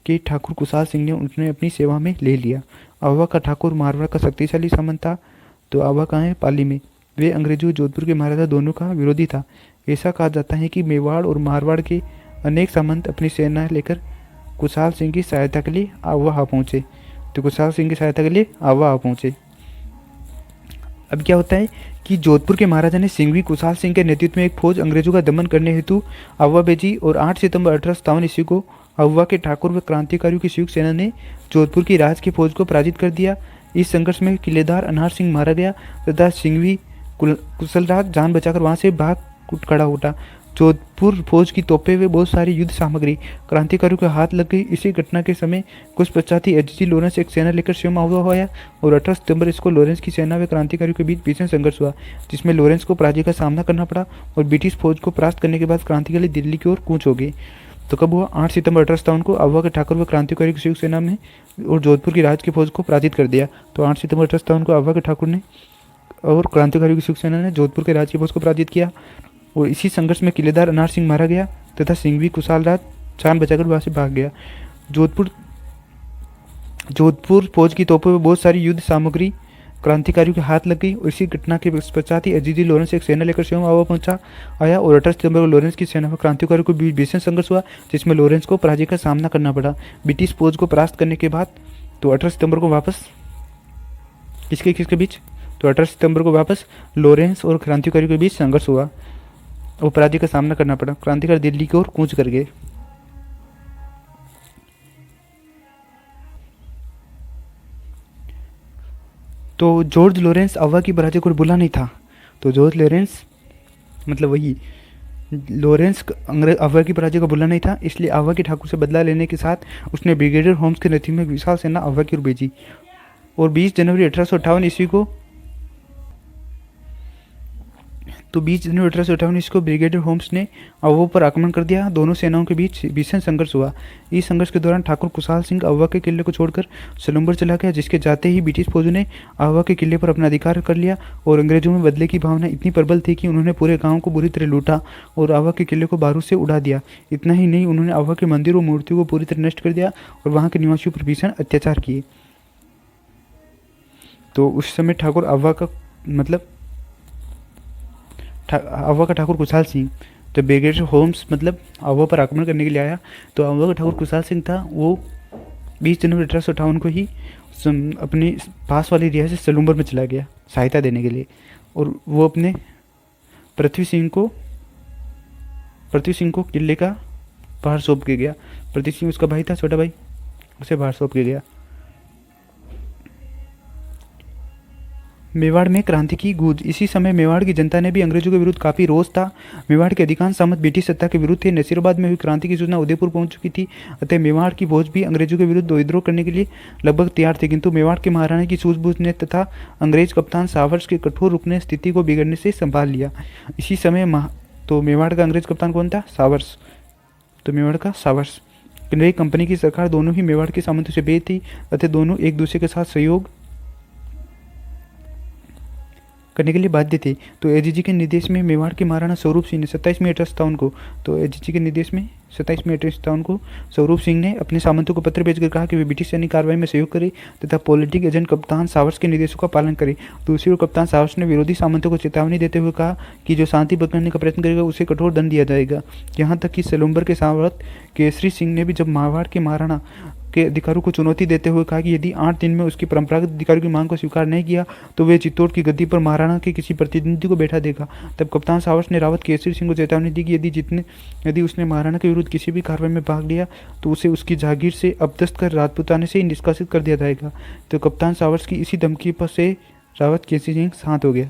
के ठाकुर कुशाल सिंह ने उन्हें अपनी सेवा में ले लिया। आवा का ठाकुर मारवाड़ का शक्तिशाली सामंत था। तो आवा कहाँ है? पाली में। वे अंग्रेजों जोधपुर के महाराजा दोनों का विरोधी था। ऐसा कहा जाता है कि मेवाड़ और मारवाड़ के अनेक सामंत अपनी सेना लेकर कुशाल सिंह की सहायता के लिए आवा आ पहुँचे। तो कुशाल सिंह की सहायता के लिए आवा आ पहुँचे। अब क्या होता है कि जोधपुर के महाराजा ने सिंघवी कुशाल सिंह के नेतृत्व में एक फौज अंग्रेजों का दमन करने हेतु आवा भेजी और 8 सितंबर 1857 ईस्वी को आवा के ठाकुर व क्रांतिकारियों की संयुक्त सेना ने जोधपुर की राज की फौज को पराजित कर दिया। इस संघर्ष में किलेदार अनार सिंह मारा गया तथा सिंघवी कुशलराज जान बचाकर वहां से भाग खड़ा उठा। जोधपुर फौज की तोपें व बहुत सारी युद्ध सामग्री क्रांतिकारियों के हाथ लग गई। इसी घटना के समय कुछ पश्चात ही एजीजी लॉरेंस एक सेना लेकर स्वयं आवा आया और 18 सितंबर इसको लॉरेंस की सेना व क्रांतिकारियों के बीच भीषण संघर्ष हुआ, जिसमें लॉरेंस को पराजय का सामना करना पड़ा और ब्रिटिश फौज को परास्त करने के बाद क्रांतिकारी दिल्ली की ओर कूच हो गए। तो कब हुआ? 8 सितंबर 1857 को आवा के ठाकुर व क्रांतिकारी की संयुक्त सेना में और जोधपुर की राज की फौज को पराजित कर दिया। तो 8 सितंबर 1857 को आवा के ठाकुर ने और क्रांतिकारियों की संयुक्त सेना ने जोधपुर के राज की फौज को पराजित किया और इसी संघर्ष में किलेदार अनार सिंह मारा गया तथा सिंघवी कुशालराज जान बचाकर वहां से भाग गया। जोधपुर फौज की तोपों में बहुत सारी युद्ध सामग्री क्रांतिकारियों के हाथ लग गई और इसी घटना के पश्चात ही एजीजी लॉरेंस एक सेना लेकर स्वयं आवा आया और 18 सितंबर को लॉरेंस की सेना व क्रांतिकारियों के बीच भीषण संघर्ष हुआ, जिसमें लॉरेंस को पराजय का सामना करना पड़ा। ब्रिटिश फौज को परास्त करने के बाद तो 18 सितंबर को वापस किसके बीच? तो 18 सितंबर को वापस लॉरेंस और क्रांतिकारियों के बीच संघर्ष हुआ और पराजय का सामना करना पड़ा। क्रांतिकारी दिल्ली की ओर कूच कर गए। तो जॉर्ज लॉरेंस आवा की पराजय को भूला नहीं था। तो जॉर्ज लॉरेंस मतलब वही लॉरेंस आवा की पराजय को भूला नहीं था, इसलिए आवा के ठाकुर से बदला लेने के साथ उसने ब्रिगेडियर होम्स के नेतृत्व में विशाल सेना आवा की ओर भेजी और 20 जनवरी 1858 ईस्वी को ब्रिगेडियर होम्स ने आवा पर आक्रमण कर दिया। दोनों सेनाओं के बीच भीषण संघर्ष हुआ। इस संघर्ष के दौरान ठाकुर कुशाल सिंह आवा के किले को छोड़कर सलूम्बर चला गया, जिसके जाते ही ब्रिटिश फौजों ने आवा के किले पर अपना अधिकार कर लिया और अंग्रेजों में बदले की भावना इतनी प्रबल थी कि उन्होंने पूरे गाँव को बुरी तरह लूटा और आवा के किले को बारूद से उड़ा दिया। इतना ही नहीं, उन्होंने आवा के मंदिर और मूर्तियों को पूरी तरह नष्ट कर दिया और वहाँ के निवासियों पर भीषण अत्याचार किए। तो उस समय ठाकुर आवा का ठाकुर कुशाल सिंह जब ब्रिगेडियर होम्स आवा पर आक्रमण करने के लिए आया तो आवा का ठाकुर कुशाल सिंह था वो 20 जनवरी 1858 को ही अपने पास वाली रियासत सलूम्बर में चला गया सहायता देने के लिए और वो अपने पृथ्वी सिंह को किले का भार सौंप के गया। पृथ्वी सिंह उसका भाई था, छोटा भाई, उसे भार सौंप के गया। मेवाड़ में क्रांति की गूंज। इसी समय मेवाड़ की जनता ने भी अंग्रेजों के विरुद्ध काफ़ी रोष था। मेवाड़ के अधिकांश सामंत ब्रिटिश सत्ता के विरुद्ध थे। नसीराबाद में हुई क्रांति की सूचना उदयपुर पहुंच चुकी थी, अतः मेवाड़ की फौज भी अंग्रेजों के विरुद्ध विद्रोह करने के लिए लगभग तैयार थे, किंतु मेवाड़ के महाराणा की सूझबूझ ने तथा अंग्रेज कप्तान सावर्स के कठोर रुख ने स्थिति को बिगड़ने से संभाल लिया। इसी समय तो मेवाड़ का अंग्रेज कप्तान कौन था? सावर्स। तो मेवाड़ का सावर्स नई कंपनी की सरकार दोनों ही मेवाड़ के सामंतों से बेहद थी, अतः दोनों एक दूसरे के साथ सहयोग करने के लिए बाध्य थे। तो एजीजी के निर्देश में मेवाड़ के महाराणा स्वरूप सिंह ने 27 मई 1857 को तो एजीजी के निर्देश में 27 मई 1857 को स्वरूप सिंह ने अपने सामंतों को पत्र भेजकर कहा कि वे ब्रिटिश सैनिक कार्रवाई में सहयोग करें तथा पॉलिटिक एजेंट कप्तान सावर्स के निर्देशों का पालन करें। दूसरी ओर कप्तान सावर्स ने विरोधी सामंतों को चेतावनी देते हुए कहा कि जो शांति भंग का प्रयत्न करेगा उसे कठोर दंड दिया जाएगा। यहाँ तक कि सेलुम्बर के सामंत केसरी सिंह ने भी जब मारवाड़ के महाराणा के अधिकारों को चुनौती देते हुए कहा कि यदि 8 दिन में उसकी परंपरागत अधिकारियों की मांग को स्वीकार नहीं किया तो वे चित्तौड़ की गद्दी पर महाराणा के किसी प्रतिनिधि को बैठा देगा। तब कप्तान सावर्स ने रावत केसरी सिंह को चेतावनी दी कि यदि उसने महाराणा के विरुद्ध किसी भी कार्रवाई में भाग लिया तो उसे उसकी जागीर से अपदस्थ कर राजपूताने से निष्कासित कर दिया जाएगा। तो कप्तान सावर्स की इसी धमकी पर से रावत केसरी सिंह शांत हो गया।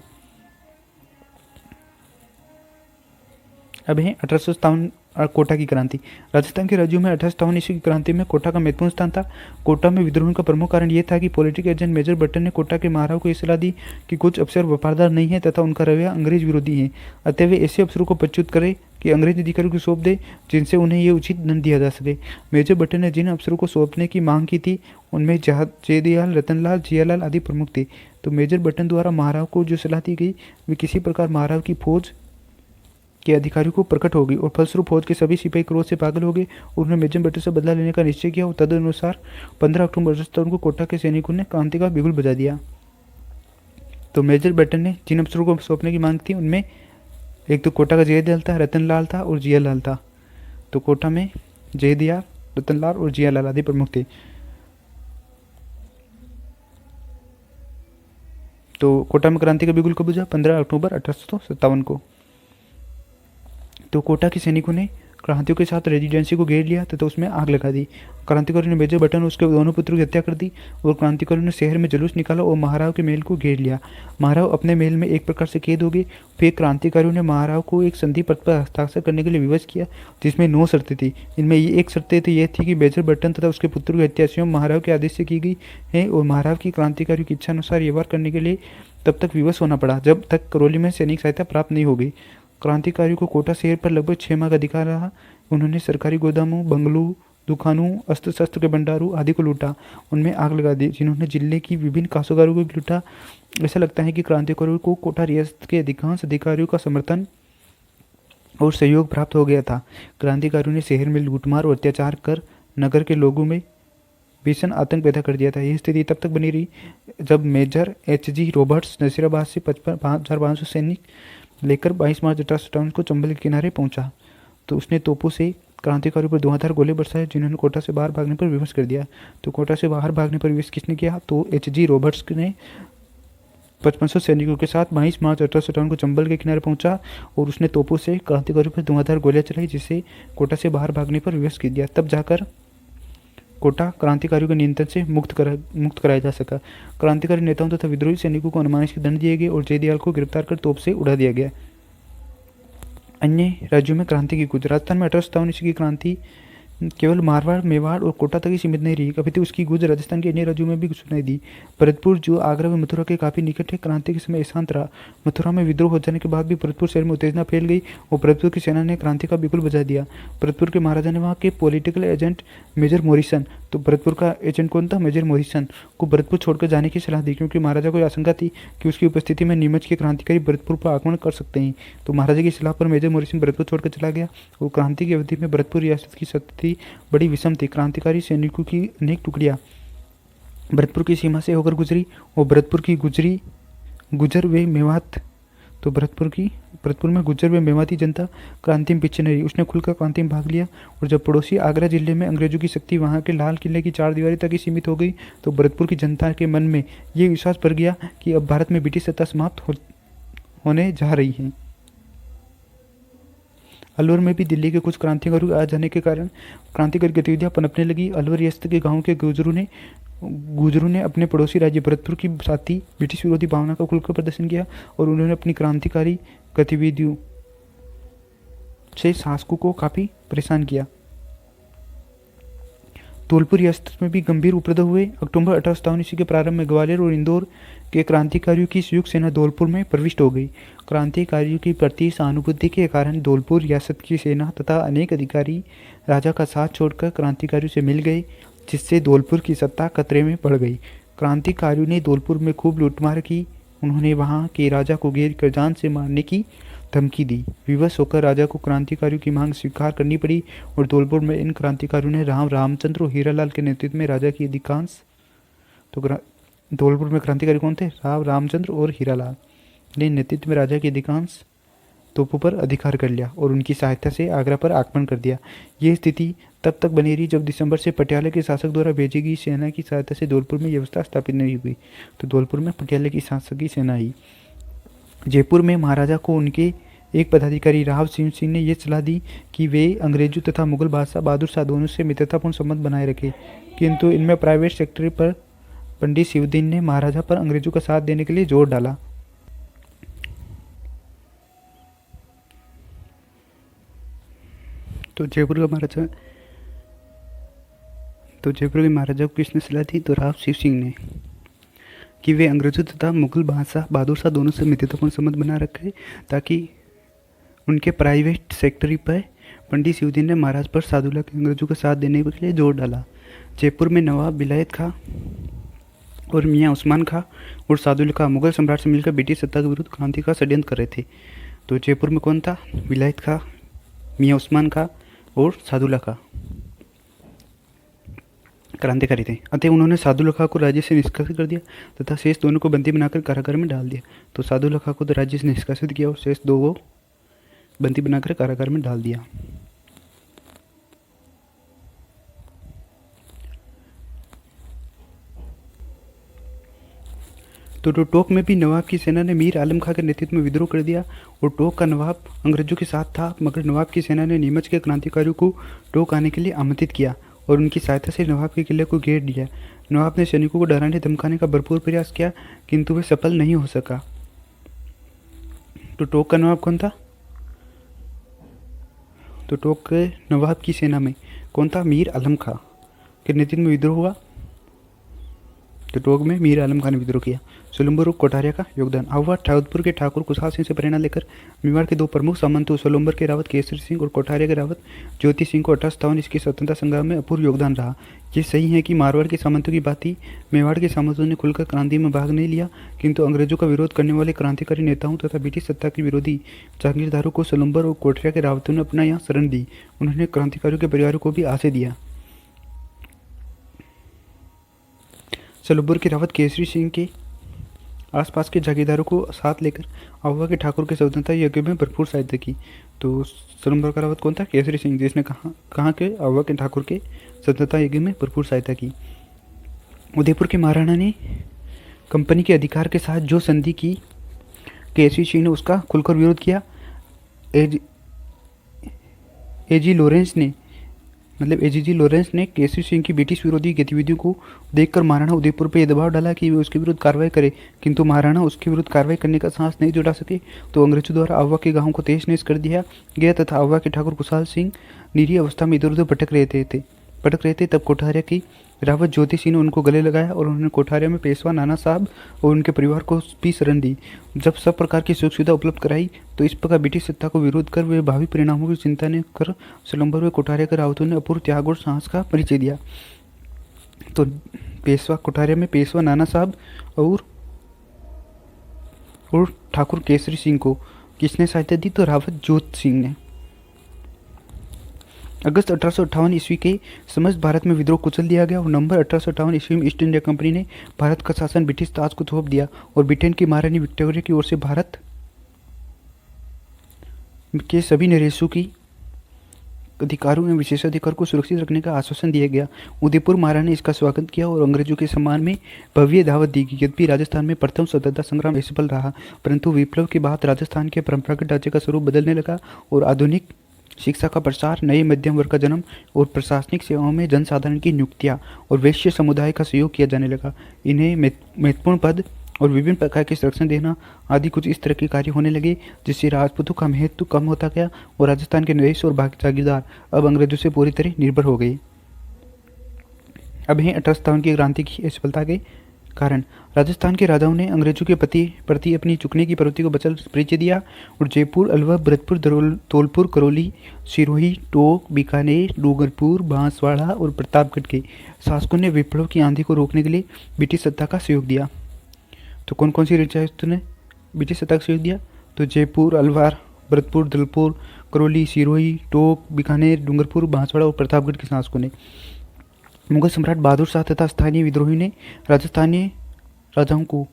अब है 1857 कोटा की क्रांति। राजस्थान के राज्यों में 1857 ईस्वी की क्रांति में कोटा का महत्वपूर्ण स्थान था। कोटा में विद्रोह का प्रमुख कारण यह था कि पॉलिटिकल एजेंट मेजर बटन ने कोटा के महाराव को यह सलाह दी कि कुछ अफसर वफादार नहीं है तथा उनका रवैया अंग्रेज विरोधी है, अतः वे ऐसे अफसरों को पदच्युत करें कि अंग्रेज अधिकारियों को सौंप दे जिनसे उन्हें ये उचित दंड दिया जा सके। मेजर बटन ने जिन अफसरों को सौंपने की मांग की थी उनमें जयदयाल, रतनलाल, जियालाल आदि प्रमुख थे। तो मेजर बटन द्वारा महाराव को जो सलाह दी गई वे किसी प्रकार महाराव की फौज के अधिकारियों को प्रकट हो गई और फलस्वरूप फौज के सभी सिपाही क्रोध से पागल हो गए और उन्होंने मेजर बटन से बदला लेने का निश्चय किया और तदनुसार 15 अक्टूबर 1857 को कोटा के सैनिकों ने क्रांति का बिगुल बजा दिया। तो मेजर बटन ने जिन अफसरों को सौंपने की मांग थी उनमें एक तो कोटा का जयदयाल था, रतनलाल था और जियालाल था। तो कोटा में जयदयाल, रतनलाल और जियालाल आदि प्रमुख थे। तो कोटा में क्रांति का बिगुल कब बजा? 15 अक्टूबर 1857 को। तो कोटा के सैनिकों ने क्रांतियों के साथ रेजिडेंसी को घेर लिया तथा उसमें आग लगा दी। क्रांतिकारियों ने मेजर बटन और उसके दोनों पुत्रों की हत्या कर दी और क्रांतिकारियों ने शहर में जुलूस निकाला और महाराव के महल को घेर लिया। महाराव अपने महल में एक प्रकार से कैद हो गए। फिर क्रांतिकारियों ने महाराव को एक संधि पत्र पर हस्ताक्षर करने के लिए विवश किया जिसमें 9 शर्तें थी। इनमें एक शर्तें थी यह थी कि मेजर बटन तथा उसके पुत्रों की हत्या स्वयं महाराव के आदेश से की गई है और महाराव की क्रांतिकारियों की इच्छा अनुसार व्यवहार करने के लिए तब तक विवश होना पड़ा जब तक करौली में सैनिक सहायता प्राप्त नहीं हो गई। क्रांतिकारियों को कोटा शहर पर लगभग 6 माह का अधिकार रहा। उन्होंने सरकारी गोदामों, बंगलों, दुकानों, अस्त्र शस्त्र के भंडारों आदि को लूटा, उनमें आग लगा दी, जिन्होंने जिले की विभिन्न काश्तकारों को भी लूटा। ऐसा लगता है कि क्रांतिकारियों को कोटा रियासत के अधिकांश अधिकारियों का समर्थन और सहयोग प्राप्त हो गया था। क्रांतिकारियों ने शहर में लूटमार और अत्याचार कर नगर के लोगों में भीषण आतंक पैदा कर दिया था। यह स्थिति तब तक बनी रही जब मेजर H.G. रॉबर्ट्स नसीराबाद से 5500 सैनिक लेकर 22 मार्च 1857 को चंबल के किनारे पहुंचा। तो उसने तोपों से क्रांतिकारियों पर धुआंधार गोले बरसाए जिन्होंने कोटा से बाहर भागने पर विवश कर दिया। तो कोटा से बाहर भागने पर विवश किसने किया? तो H.G. रॉबर्ट्स ने 5500 सैनिकों के साथ 22 मार्च 1857 को चंबल के किनारे पहुंचा और उसने तोपों से क्रांतिकारियों पर धुआंधार गोलियां चलाई जिससे कोटा से बाहर भागने पर विवश कर दिया। तब जाकर कोटा क्रांतिकारियों के नियंत्रण से मुक्त कराया जा सका। क्रांतिकारी नेताओं तथा विद्रोही सैनिकों को अनुमानित दंड दिए गए और जयदयाल को गिरफ्तार कर तोप से उड़ा दिया गया। अन्य राज्यों में क्रांति की गूंज। राजस्थान में 1857 ईस्वी की क्रांति केवल मारवाड़, मेवाड़ और कोटा तक ही सीमित नहीं रही, कभी तो उसकी गूंज राजस्थान के अन्य राज्यों में भी सुनाई दी। भरतपुर जो आगरा व मथुरा के काफी निकट है, क्रांति के समय शांत रहा। मथुरा में विद्रोह हो जाने के बाद भी भरतपुर शहर में उत्तेजना फैल गई और भरतपुर की सेना ने क्रांति का बिगुल बजा दिया। भरतपुर के महाराजा ने वहाँ के पॉलिटिकल एजेंट मेजर मॉरिसन, तो भरतपुर का एजेंट कौन था? मेजर मॉरिसन को भरतपुर छोड़कर जाने की सलाह दी क्योंकि महाराजा को आशंका थी कि उसकी उपस्थिति में नीमच के क्रांतिकारी भरतपुर पर आक्रमण कर सकते हैं। तो महाराजा की सलाह पर मेजर मॉरिसन भरतपुर छोड़कर चला गया और क्रांति की अवधि में भरतपुर रियासत की स्थिति बड़ी विषम थी। क्रांतिकारी सैनिकों की अनेक टुकड़ियां भरतपुर की सीमा से होकर गुजरी और भरतपुर की गुजर वे मेवात, तो भरतपुर में गुजर वे मेवाती जनता क्रांति में पीछे नहीं रही। उसने खुलकर क्रांति में भाग लिया और जब पड़ोसी आगरा जिले में अंग्रेजों की शक्ति वहां के लाल किले की 4 दीवारी तक ही सीमित हो गई तो भरतपुर की जनता के मन में ये विश्वास बढ़ गया कि अब भारत में ब्रिटिश सत्ता समाप्त होने जा रही है। अलवर में भी दिल्ली के कुछ क्रांतिकारियों के आ जाने के कारण क्रांतिकारी गतिविधियां पनपने लगी। अलवर रियासत के गांव के गुजरों ने अपने पड़ोसी राज्य भरतपुर की साथी ब्रिटिश विरोधी भावना का खुलकर प्रदर्शन किया और उन्होंने अपनी क्रांतिकारी गतिविधियों से शासकों को काफी परेशान किया। धौलपुर रियासत में भी गंभीर उपद्रव हुए। अक्टूबर 1857 ईस्वी के प्रारंभ में ग्वालियर और इंदौर के क्रांतिकारियों की संयुक्त सेना धौलपुर में प्रविष्ट हो गई। क्रांतिकारियों की प्रति सहानुभूति के कारण धौलपुर रियासत की सेना तथा अनेक अधिकारी राजा का साथ छोड़कर क्रांतिकारियों से मिल गए, जिससे धौलपुर की सत्ता खतरे में पड़ गई। क्रांतिकारियों ने धौलपुर में खूब लूटमार की। उन्होंने वहां के राजा को घेर कर जान से मारने की धमकी दी। विवश होकर राजा को क्रांतिकारियों की मांग स्वीकार करनी पड़ी और धौलपुर में इन क्रांतिकारियों ने रामचंद्र और हीरालाल के नेतृत्व में राजा की अधिकांश धौलपुर में क्रांतिकारी कौन थे? रामचंद्र और हीरालाल ने नेतृत्व में राजा की अधिकांश तोपों पर अधिकार कर लिया और उनकी सहायता से आगरा पर आक्रमण कर दिया। ये स्थिति तब तक बनी रही जब दिसंबर से पटियाला के शासक द्वारा भेजी गई सेना की सहायता से धौलपुर में व्यवस्था स्थापित नहीं हुई। तो धौलपुर में पटियाला की शासक की सेना आई। जयपुर में महाराजा को उनके एक पदाधिकारी राव सिंह ने यह सलाह दी कि वे अंग्रेजों तथा मुगल बादशाह बहादुर शाह दोनों से मित्रतापूर्ण संबंध बनाए रखें, किंतु इनमें प्राइवेट सेक्रेटरी पर पंडित शिवदीन ने महाराजा पर अंग्रेजों का साथ देने के लिए जोर डाला। तो जयपुर के महाराजा को किसने सलाह दी? तो राव शिव सिंह ने, कि वे अंग्रेजों तथा मुगल बादशाह बहादुर शाह दोनों से मित्रतापूर्ण संबंध बना रखे, ताकि उनके प्राइवेट सेक्रेटरी पर पंडित शिवदीन ने महाराज पर सादुल्ला के अंग्रेजों का साथ देने के लिए जोर डाला। जयपुर में नवाब विलायत खां और मियाँ उस्मान खां और सादुल्ला खां मुगल सम्राट से मिलकर ब्रिटिश सत्ता के विरुद्ध क्रांति का षड्यंत्र कर रहे थे। तो जयपुर में कौन था? विलायत खां, मियाँ उस्मान खां और सादुल्ला खां क्रांतिकारी थे। अतः उन्होंने सादुल्ला खां को राज्य से निष्कासित कर दिया तथा शेष दोनों को बंदी बनाकर कारागार में डाल दिया। तो सादुल्ला खां को तो राज्य से निष्कासित किया और शेष दो को बंदी बनाकर कारागार में डाल दिया। तो टोक में भी नवाब की सेना ने मीर आलम खां के नेतृत्व में विद्रोह कर दिया और टोक का नवाब अंग्रेजों के साथ था, मगर नवाब की सेना ने नीमच के क्रांतिकारियों को टोक आने के लिए आमंत्रित किया और उनकी सहायता से नवाब के किले को घेर दिया। नवाब ने सैनिकों को डराने धमकाने का भरपूर प्रयास किया, किंतु वह सफल नहीं हो सका। तो टोक का नवाब कौन था? तो टोक के नवाब की सेना में कौन था? मीर आलम खां के नेतृत्व में विद्रोह हुआ। तो टोक में मीर आलम खां ने विद्रोह किया। सोलंबर और कोठारिया का योगदान। अवध जोधपुर के ठाकुर कुशाल सिंह से प्रेरणा लेकर मेवाड़ के दो प्रमुख सामंतों सोलंबर के रावत केसरी सिंह और कोठारिया के रावत ज्योति सिंह को 1857 इसके स्वतंत्रता संग्राम में अपूर्व योगदान रहा। ये सही है कि मारवाड़ के सामंतों की भांति मेवाड़ के सामंतों ने खुलकर क्रांति में भाग नहीं लिया, किंतु अंग्रेजों का विरोध करने वाले क्रांतिकारी नेताओं तथा ब्रिटिश सत्ता के विरोधी जागीरदारों को सोलंबर और कोठारिया के रावतों ने अपना यहाँ शरण दी। उन्होंने क्रांतिकारियों के परिवारों को भी आश्रय दिया। सोलंबर के रावत केसरी सिंह के आसपास के जागीरदारों को साथ लेकर अववा के ठाकुर के स्वतंत्रता यज्ञ में भरपूर सहायता की। तो सोलंबर का रावत कौन था? केसरी सिंह, जिसने कहाँ के अववा के ठाकुर के स्वतंत्रता यज्ञ में भरपूर सहायता की। उदयपुर के महाराणा ने कंपनी के अधिकार के साथ जो संधि की, केसरी सिंह ने उसका खुलकर विरोध किया। एजीजी लॉरेंस ने केसरी सिंह की ब्रिटिश विरोधी गतिविधियों को देखकर महाराणा उदयपुर पर यह दबाव डाला कि वे उसके विरुद्ध कार्रवाई करे, किंतु महाराणा उसके विरुद्ध कार्रवाई करने का साहस नहीं जुटा सके। तो अंग्रेजों द्वारा अववा के गांवों को तहस नहस कर दिया गया तथा अववा के ठाकुर कुशाल सिंह निरीह अवस्था में इधर उधर भटक रहे थे। तब कोठारिया की रावत ज्योति सिंह ने उनको गले लगाया और उन्होंने कोठारिया में पेशवा नाना साहब और उनके परिवार को भी शरण दी। जब सब प्रकार की सुख सुविधा उपलब्ध कराई, तो इस प्रकार ब्रिटिश सत्ता को विरोध कर वे भावी परिणामों की चिंता न कर सोलंबर व कोठारिया के रावतों ने अपूर्व त्याग और साहस का परिचय दिया। तो पेशवा कोठारिया में पेशवा नाना साहब और ठाकुर केसरी सिंह को किसने सहायता दी? तो रावत ज्योति सिंह ने। अगस्त 1858 ईस्वी के समस्त भारत में विद्रोह कुचल दिया गया और नवंबर 1858 ईस्वी में ईस्ट इंडिया कंपनी ने भारत का शासन ब्रिटिश ताज को सौंप दिया और ब्रिटेन की महारानी विक्टोरिया की ओर से भारत के सभी नरेशों की अधिकारों एवं विशेषाधिकार को सुरक्षित रखने का आश्वासन दिया गया। उदयपुर महाराणा ने इसका स्वागत किया और अंग्रेजों के सम्मान में भव्य दावत दी गई। यद्यपि राजस्थान में प्रथम स्वतंत्रता संग्राम असफल रहा, परंतु विप्लव के बाद राजस्थान के परंपरागत ढांचे का स्वरूप बदलने लगा और आधुनिक शिक्षा का प्रसार, नए मध्यम वर्ग का जन्म और प्रशासनिक सेवाओं में जनसाधारण की नियुक्तियां और वैश्य समुदाय का सहयोग किया जाने लगा। इन्हें महत्वपूर्ण पद और विभिन्न प्रकार के संरक्षण देना आदि कुछ इस तरह के कार्य होने लगे, जिससे राजपूतों का महत्व कम होता गया और राजस्थान के नरेश और बाकी जागीरदार अब अंग्रेजों से पूरी तरह निर्भर हो गए। अब है 1857 की क्रांति की असफलता के कारण। राजस्थान के राजाओं ने अंग्रेजों के प्रति अपनी चुकने की प्रवृत्ति को बचल परिचय दिया और जयपुर, अलवर, भरतपुर, धौलपुर, करौली, सिरोही, टोंक, बीकानेर, डूंगरपुर, बांसवाड़ा और प्रतापगढ़ के शासकों ने विप्लव की आंधी को रोकने के लिए ब्रिटिश सत्ता का सहयोग दिया। तो कौन कौन सी रियासतों ने ब्रिटिश सत्ता का सहयोग दिया? तो जयपुर, अलवर, भरतपुर, धौलपुर, करौली, सिरोही, टोंक, बीकानेर, डूंगरपुर, बांसवाड़ा और प्रतापगढ़ के शासकों ने। मुगल सम्राट बहादुर शाह तथा स्थानीय विद्रोहियों ने राजस्थानी राजाओं को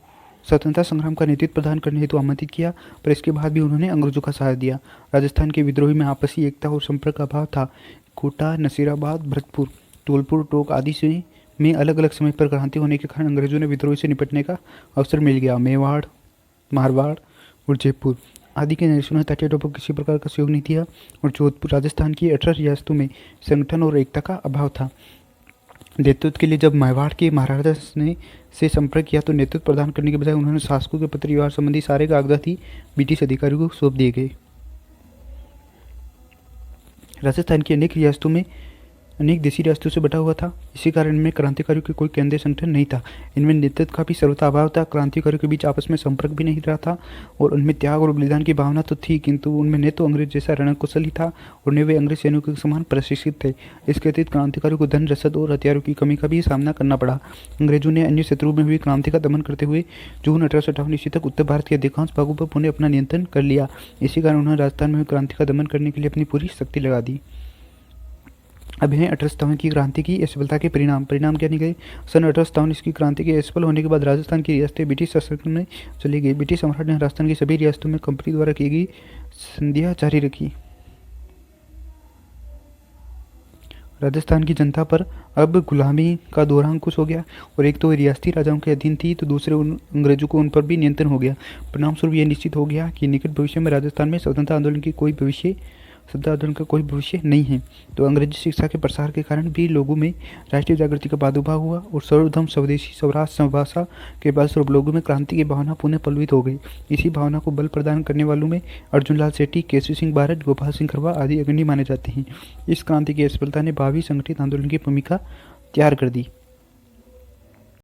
स्वतंत्रता संग्राम का नेतृत्व प्रदान करने हेतु आमंत्रित किया, पर इसके बाद भी उन्होंने अंग्रेजों का साथ दिया। राजस्थान के विद्रोही में आपसी एकता और संपर्क का अभाव था। कोटा, नसीराबाद, भरतपुर, धौलपुर, टोंक आदि से में अलग अलग समय पर क्रांति होने के कारण अंग्रेजों ने विद्रोही से निपटने का अवसर मिल गया। मेवाड़, मारवाड़ और जयपुर आदि के नरेशों ने तटीय टोपों किसी प्रकार का सहयोग नहीं दिया और जोधपुर राजस्थान की 18 रियासतों में संगठन और एकता का अभाव था। नेतृत्व के लिए जब मेवाड़ के महाराजा ने से संपर्क किया तो नेतृत्व प्रदान करने के बजाय उन्होंने शासकों के पत्र व्यवहार संबंधी सारे कागजात ही ब्रिटिश अधिकारियों को सौंप दिए गए। राजस्थान की अनेक रियासतों में अनेक देशी रियासतों से बटा हुआ था, इसी कारण इनमें क्रांतिकारियों के कोई केंद्रीय संगठन नहीं था। इनमें नेतृत्व का भी सर्वथा अभाव था। क्रांतिकारियों के बीच आपस में संपर्क भी नहीं रहा था और उनमें त्याग और बलिदान की भावना तो थी, किंतु उनमें न तो अंग्रेज जैसा रणकुशल ही था और न वे अंग्रेज सैनिकों के समान प्रशिक्षित थे। इसके अतिरिक्त क्रांतिकारियों को धन, रसद और हथियारों की कमी का भी सामना करना पड़ा। अंग्रेजों ने अन्य शत्रुओं में हुई क्रांति का दमन करते हुए जून 1858 ईस्वी तक उत्तर भारत के अधिकांश भागों पर पुनः अपना नियंत्रण कर लिया। इसी कारण उन्होंने राजस्थान में हुई क्रांति का दमन करने के लिए अपनी पूरी शक्ति लगा दी। अब हैं 1857 की क्रांति की असफलता के परिणाम क्या निकले? सन 1857 इसकी क्रांति के असफल होने के बाद राजस्थान की रियासतें ब्रिटिश शासन में चली गई। ब्रिटिश सम्राट ने राजस्थान की सभी रियासतों में कंपनी द्वारा की गई संधियां जारी रखी। राजस्थान की जनता पर अब गुलामी का दौर अंकुश हो गया और एक तो रियासती राजाओं के अधीन थी तो दूसरे अंग्रेजों को उन पर भी नियंत्रण हो गया। परिणामस्वरूप यह निश्चित हो गया कि निकट भविष्य में राजस्थान में स्वतंत्रता आंदोलन का कोई भविष्य नहीं है। तो अंग्रेजी शिक्षा के प्रसार के कारण भी लोगों में राष्ट्रीय जागृति का प्रादुर्भाव हुआ और सर्वधर्म, स्वदेशी, स्वराज, समभाषा के फलस्वरूप लोगों में क्रांति की भावना पुनः पल्लवित हो गई। इसी भावना को बल प्रदान करने वालों में अर्जुन लाल सेठी, केसरी सिंह भारत, गोपाल सिंह खरवा आदि अग्रणी माने जाते हैं। इस क्रांति की असफलता ने भावी संगठित आंदोलन की भूमिका तैयार कर दी।